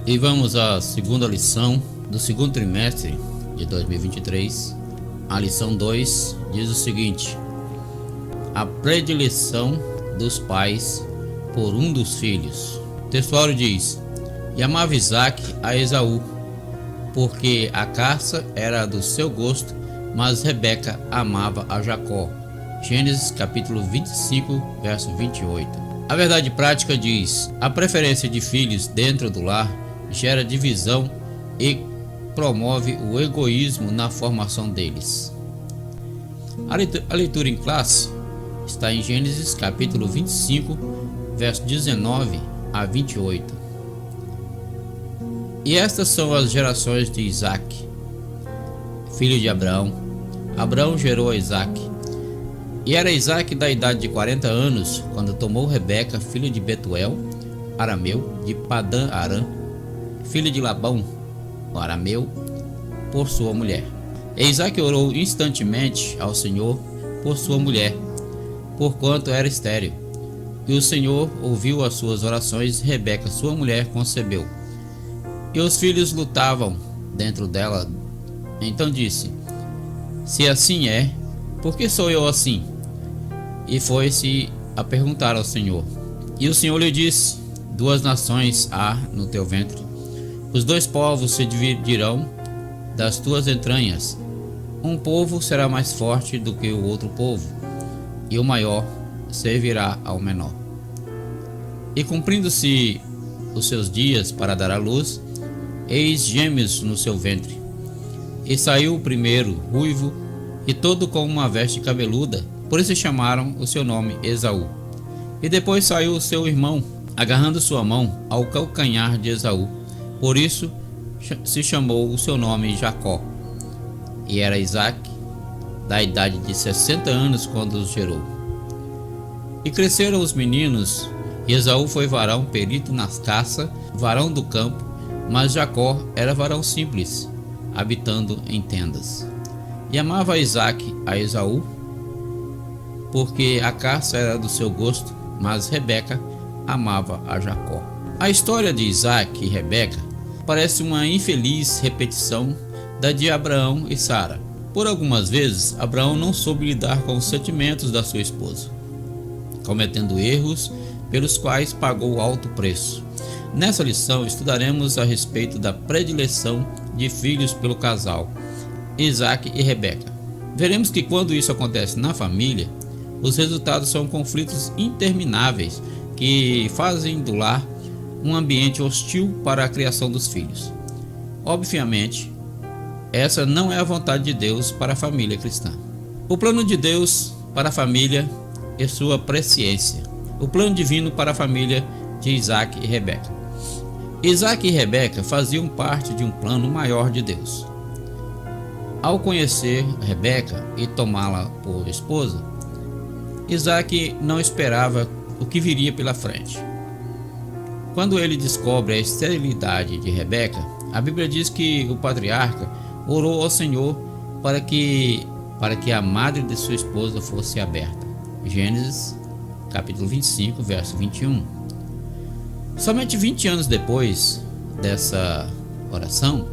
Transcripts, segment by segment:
E vamos à segunda lição do segundo trimestre de 2023. A lição 2 diz o seguinte: a predileção dos pais por um dos filhos. O textuário diz: e amava Isaque a Esaú, porque a caça era do seu gosto, mas Rebeca amava a Jacó. Gênesis capítulo 25, verso 28. A verdade prática diz: a preferência de filhos dentro do lar gera divisão e promove o egoísmo na formação deles. A leitura em classe está em Gênesis capítulo 25, verso 19 a 28. E estas são as gerações de Isaque, filho de Abraão. Abraão gerou a Isaque. E era Isaque da idade de 40 anos, quando tomou Rebeca, filho de Betuel, arameu, de Padã Arã, filho de Labão, o arameu, por sua mulher. E Isaque orou instantemente ao Senhor por sua mulher, porquanto era estéril. E o Senhor ouviu as suas orações, e Rebeca, sua mulher, concebeu. E os filhos lutavam dentro dela. Então disse: se assim é, por que sou eu assim? E foi-se a perguntar ao Senhor. E o Senhor lhe disse: duas nações há no teu ventre, os dois povos se dividirão das tuas entranhas. Um povo será mais forte do que o outro povo, e o maior servirá ao menor. E cumprindo-se os seus dias para dar à luz, eis gêmeos no seu ventre. E saiu o primeiro ruivo e todo com uma veste cabeluda, por isso chamaram o seu nome Esaú. E depois saiu o seu irmão, agarrando sua mão ao calcanhar de Esaú, por isso se chamou o seu nome Jacó. E era Isaque da idade de 60 anos quando os gerou. E cresceram os meninos, e Esaú foi varão perito nas caça, varão do campo, mas Jacó era varão simples, habitando em tendas. E amava Isaque a Esaú, porque a caça era do seu gosto, mas Rebeca amava a Jacó. A história de Isaque e Rebeca parece uma infeliz repetição da de Abraão e Sara. Por algumas vezes, Abraão não soube lidar com os sentimentos da sua esposa, cometendo erros pelos quais pagou alto preço. Nessa lição estudaremos a respeito da predileção de filhos pelo casal Isaque e Rebeca. Veremos que quando isso acontece na família, os resultados são conflitos intermináveis que fazem do lar um ambiente hostil para a criação dos filhos. Obviamente, essa não é a vontade de Deus para a família cristã. O plano de Deus para a família e sua presciência. O plano divino para a família de Isaque e Rebeca. Isaque e Rebeca faziam parte de um plano maior de Deus. Ao conhecer Rebeca e tomá-la por esposa, Isaque não esperava o que viria pela frente. Quando ele descobre a esterilidade de Rebeca, a Bíblia diz que o patriarca orou ao Senhor para que a madre de sua esposa fosse aberta. Gênesis capítulo 25, verso 21. Somente 20 anos depois dessa oração,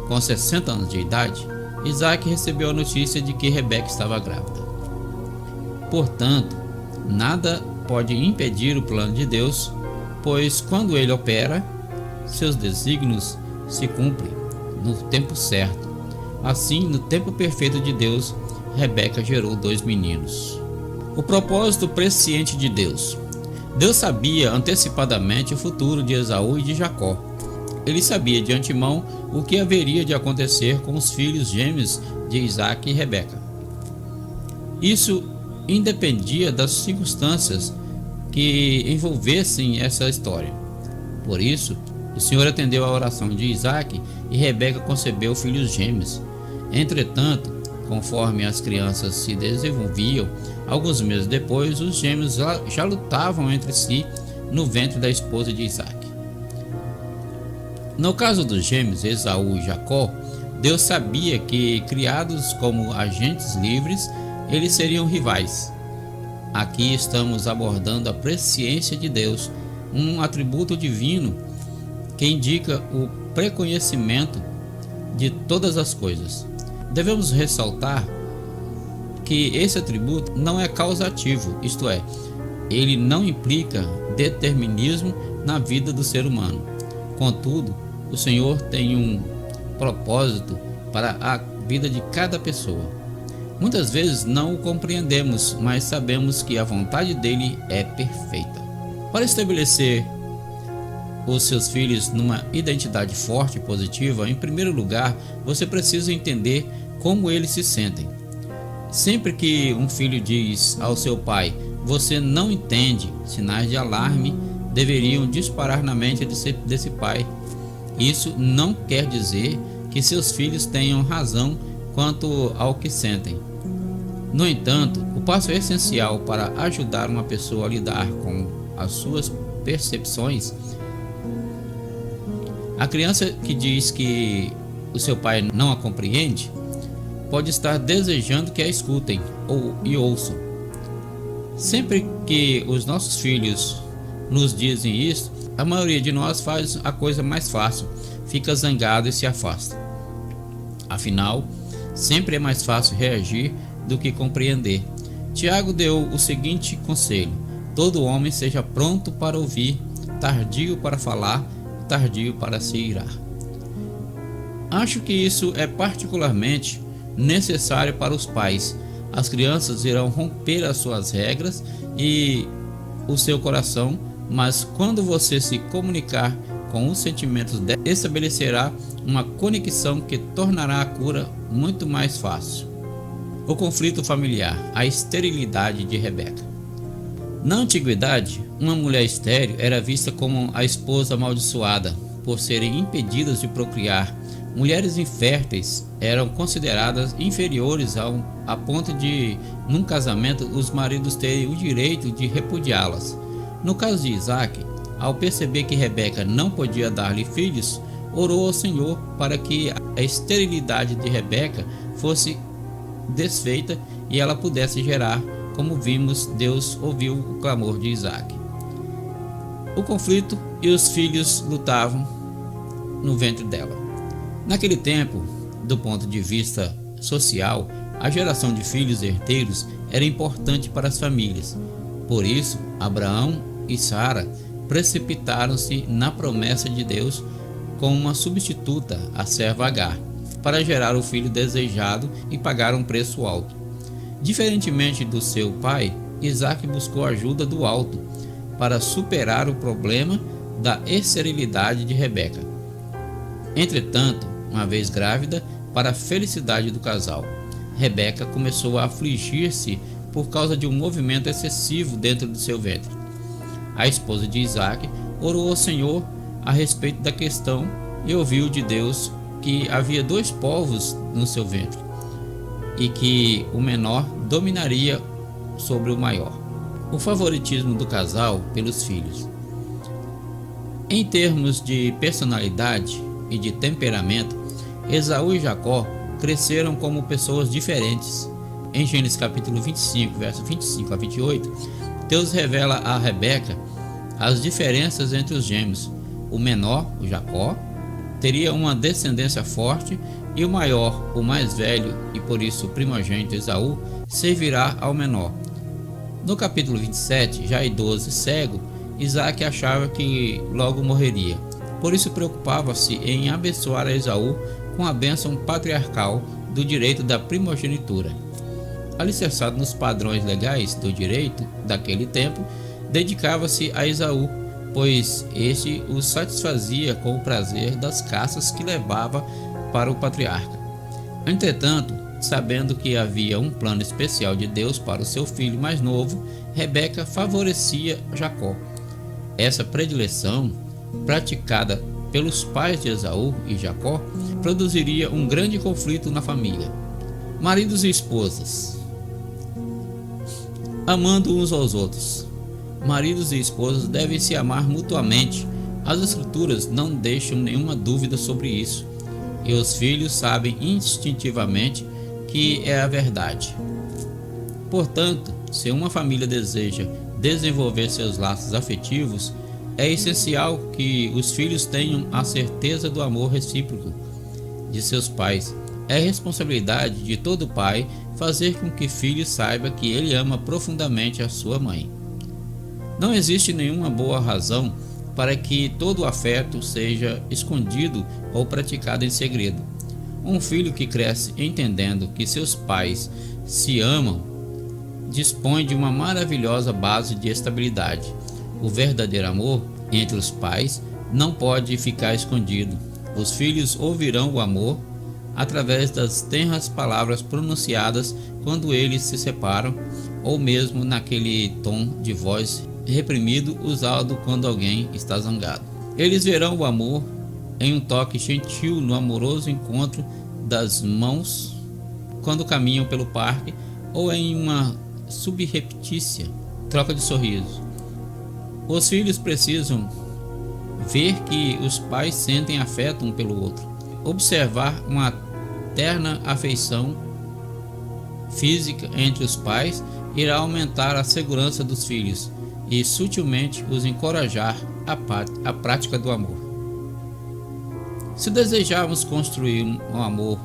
com 60 anos de idade, Isaque recebeu a notícia de que Rebeca estava grávida. Portanto, nada pode impedir o plano de Deus, pois quando ele opera, seus desígnios se cumprem no tempo certo. Assim, no tempo perfeito de Deus, Rebeca gerou 2 meninos. O propósito presciente de Deus. Deus sabia antecipadamente o futuro de Esaú e de Jacó. Ele sabia de antemão o que haveria de acontecer com os filhos gêmeos de Isaque e Rebeca. Isso independia das circunstâncias que envolvessem essa história. Por isso, o Senhor atendeu a oração de Isaque e Rebeca concebeu filhos gêmeos. Entretanto, conforme as crianças se desenvolviam, alguns meses depois, os gêmeos já lutavam entre si no ventre da esposa de Isaque. No caso dos gêmeos Esaú e Jacó, Deus sabia que, criados como agentes livres, eles seriam rivais. Aqui estamos abordando a presciência de Deus, um atributo divino que indica o preconhecimento de todas as coisas. Devemos ressaltar que esse atributo não é causativo, isto é, ele não implica determinismo na vida do ser humano. Contudo, o Senhor tem um propósito para a vida de cada pessoa. Muitas vezes não o compreendemos, mas sabemos que a vontade dele é perfeita. Para estabelecer os seus filhos numa identidade forte e positiva, em primeiro lugar, você precisa entender como eles se sentem. Sempre que um filho diz ao seu pai: "Você não entende", sinais de alarme deveriam disparar na mente desse pai. Isso não quer dizer que seus filhos tenham razão quanto ao que sentem. No entanto, o passo essencial para ajudar uma pessoa a lidar com as suas percepções. A criança que diz que o seu pai não a compreende pode estar desejando que a escutem e ouçam. Sempre que os nossos filhos nos dizem isso, a maioria de nós faz a coisa mais fácil, fica zangado e se afasta. Afinal, sempre é mais fácil reagir do que compreender. Tiago deu o seguinte conselho: todo homem seja pronto para ouvir, tardio para falar, tardio para se irar. Acho que isso é particularmente necessário para os pais. As crianças irão romper as suas regras e o seu coração, mas quando você se comunicar com os sentimentos dela, estabelecerá uma conexão que tornará a cura muito mais fácil. O conflito familiar, a esterilidade de Rebeca. Na antiguidade, uma mulher estéril era vista como a esposa amaldiçoada por serem impedidas de procriar. Mulheres inférteis eram consideradas inferiores a ponto de, num casamento, os maridos terem o direito de repudiá-las. No caso de Isaac, ao perceber que Rebeca não podia dar-lhe filhos, orou ao Senhor para que a esterilidade de Rebeca fosse desfeita e ela pudesse gerar. Como vimos, Deus ouviu o clamor de Isaac. O conflito e os filhos lutavam no ventre dela. Naquele tempo, do ponto de vista social, a geração de filhos herdeiros era importante para as famílias. Por isso, Abraão e Sara precipitaram-se na promessa de Deus com uma substituta, a serva Agar, para gerar o filho desejado e pagar um preço alto. Diferentemente do seu pai, Isaac buscou a ajuda do alto para superar o problema da esterilidade de Rebeca. Entretanto, uma vez grávida, para a felicidade do casal, Rebeca começou a afligir-se por causa de um movimento excessivo dentro do seu ventre. A esposa de Isaac orou ao Senhor a respeito da questão e ouviu de Deus que havia 2 povos no seu ventre e que o menor dominaria sobre o maior. O favoritismo do casal pelos filhos. Em termos de personalidade e de temperamento, Esaú e Jacó cresceram como pessoas diferentes. Em Gênesis capítulo 25, verso 25 a 28, Deus revela a Rebeca as diferenças entre os gêmeos. O menor, o Jacó, teria uma descendência forte e o maior, o mais velho e por isso o primogênito Esaú, servirá ao menor. No capítulo 27, já idoso e cego, Isaac achava que logo morreria. Por isso preocupava-se em abençoar a Esaú com a bênção patriarcal do direito da primogenitura. Alicerçado nos padrões legais do direito daquele tempo, dedicava-se a Esaú, pois este o satisfazia com o prazer das caças que levava para o patriarca. Entretanto, sabendo que havia um plano especial de Deus para o seu filho mais novo, Rebeca favorecia Jacó. Essa predileção, praticada pelos pais de Esaú e Jacó, produziria um grande conflito na família. Maridos e esposas. Amando uns aos outros. Maridos e esposas devem se amar mutuamente. As Escrituras não deixam nenhuma dúvida sobre isso, e os filhos sabem instintivamente que é a verdade. Portanto, se uma família deseja desenvolver seus laços afetivos, É essencial que os filhos tenham a certeza do amor recíproco de seus pais. É responsabilidade de todo pai fazer com que o filho saiba que ele ama profundamente a sua mãe. Não existe nenhuma boa razão para que todo o afeto seja escondido ou praticado em segredo. Um filho que cresce entendendo que seus pais se amam dispõe de uma maravilhosa base de estabilidade. O verdadeiro amor entre os pais não pode ficar escondido. Os filhos ouvirão o amor através das tenras palavras pronunciadas quando eles se separam, ou mesmo naquele tom de voz reprimido usado quando alguém está zangado. Eles verão o amor em um toque gentil no amoroso encontro das mãos quando caminham pelo parque, ou em uma subreptícia troca de sorrisos. Os filhos precisam ver que os pais sentem afeto um pelo outro. Observar uma terna afeição física entre os pais irá aumentar a segurança dos filhos e sutilmente os encorajar à prática do amor. Se desejarmos construir um amor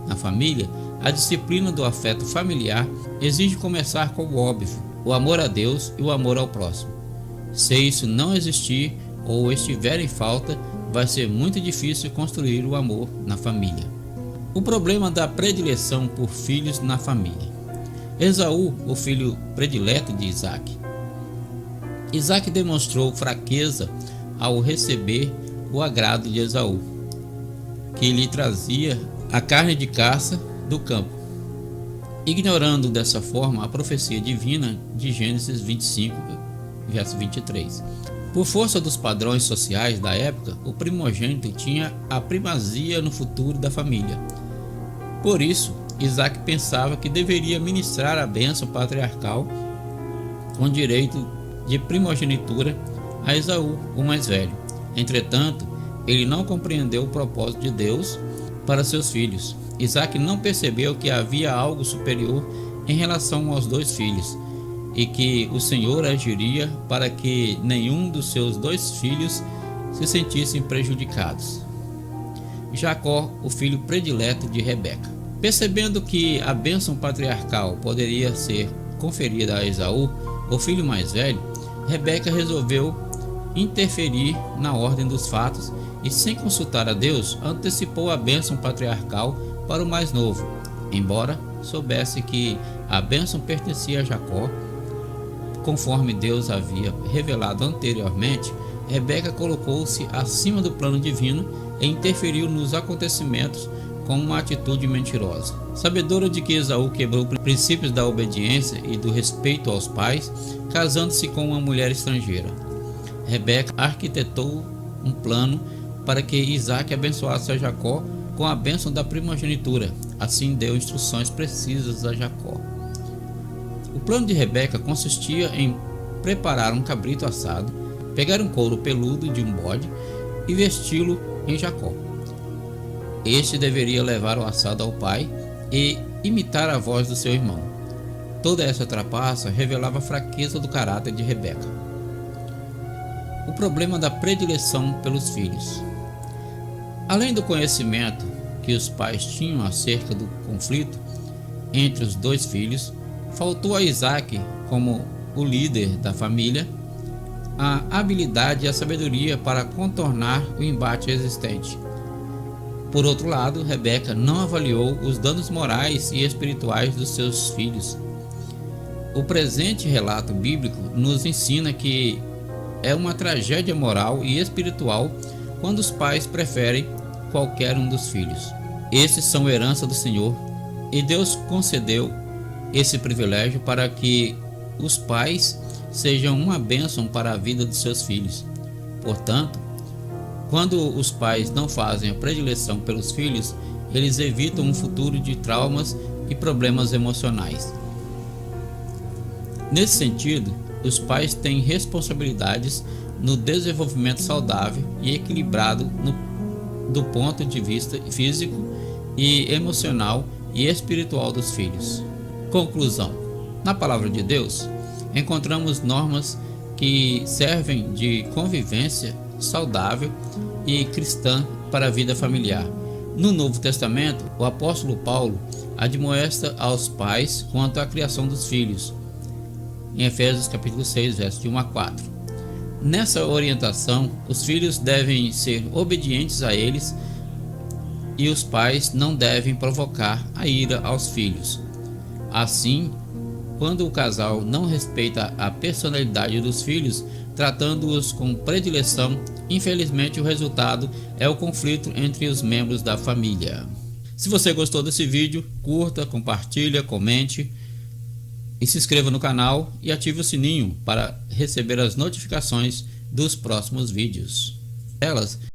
na família, a disciplina do afeto familiar exige começar com o óbvio, o amor a Deus e o amor ao próximo. Se isso não existir ou estiver em falta, vai ser muito difícil construir o amor na família. O problema da predileção por filhos na família. Esaú, o filho predileto de Isaac. Isaac demonstrou fraqueza ao receber o agrado de Esaú, que lhe trazia a carne de caça do campo, ignorando dessa forma a profecia divina de Gênesis 25, verso 23. Por força dos padrões sociais da época, o primogênito tinha a primazia no futuro da família. Por isso, Isaac pensava que deveria ministrar a bênção patriarcal com direito de primogenitura a Esaú, o mais velho. Entretanto, ele não compreendeu o propósito de Deus para seus filhos. Isaac não percebeu que havia algo superior em relação aos dois filhos e que o Senhor agiria para que nenhum dos seus dois filhos se sentissem prejudicados. Jacó, o filho predileto de Rebeca. Percebendo que a bênção patriarcal poderia ser conferida a Esaú, o filho mais velho, Rebeca resolveu interferir na ordem dos fatos e, sem consultar a Deus, antecipou a bênção patriarcal para o mais novo. Embora soubesse que a bênção pertencia a Jacó, conforme Deus havia revelado anteriormente, Rebeca colocou-se acima do plano divino e interferiu nos acontecimentos com uma atitude mentirosa. Sabedora de que Esaú quebrou princípios da obediência e do respeito aos pais, casando-se com uma mulher estrangeira, Rebeca arquitetou um plano para que Isaac abençoasse a Jacó com a bênção da primogenitura. Assim deu instruções precisas a Jacó. O plano de Rebeca consistia em preparar um cabrito assado, pegar um couro peludo de um bode e vesti-lo em Jacó. Este deveria levar o assado ao pai e imitar a voz do seu irmão. Toda essa trapaça revelava a fraqueza do caráter de Rebeca. O problema da predileção pelos filhos. Além do conhecimento que os pais tinham acerca do conflito entre os dois filhos, faltou a Isaac, como o líder da família, a habilidade e a sabedoria para contornar o embate existente. Por outro lado, Rebeca não avaliou os danos morais e espirituais dos seus filhos. O presente relato bíblico nos ensina que é uma tragédia moral e espiritual quando os pais preferem qualquer um dos filhos. Esses são herança do Senhor e Deus concedeu esse privilégio para que os pais sejam uma bênção para a vida de seus filhos. Portanto, quando os pais não fazem a predileção pelos filhos, eles evitam um futuro de traumas e problemas emocionais. Nesse sentido, os pais têm responsabilidades no desenvolvimento saudável e equilibrado do ponto de vista físico e emocional e espiritual dos filhos. Conclusão: na palavra de Deus, encontramos normas que servem de convivência saudável e cristã para a vida familiar. No Novo Testamento, o apóstolo Paulo admoesta aos pais quanto à criação dos filhos, em Efésios capítulo 6, versos de 1 a 4. Nessa orientação, os filhos devem ser obedientes a eles e os pais não devem provocar a ira aos filhos. Assim, quando o casal não respeita a personalidade dos filhos, tratando-os com predileção, infelizmente o resultado é o conflito entre os membros da família. Se você gostou desse vídeo, curta, compartilha, comente e se inscreva no canal e ative o sininho para receber as notificações dos próximos vídeos.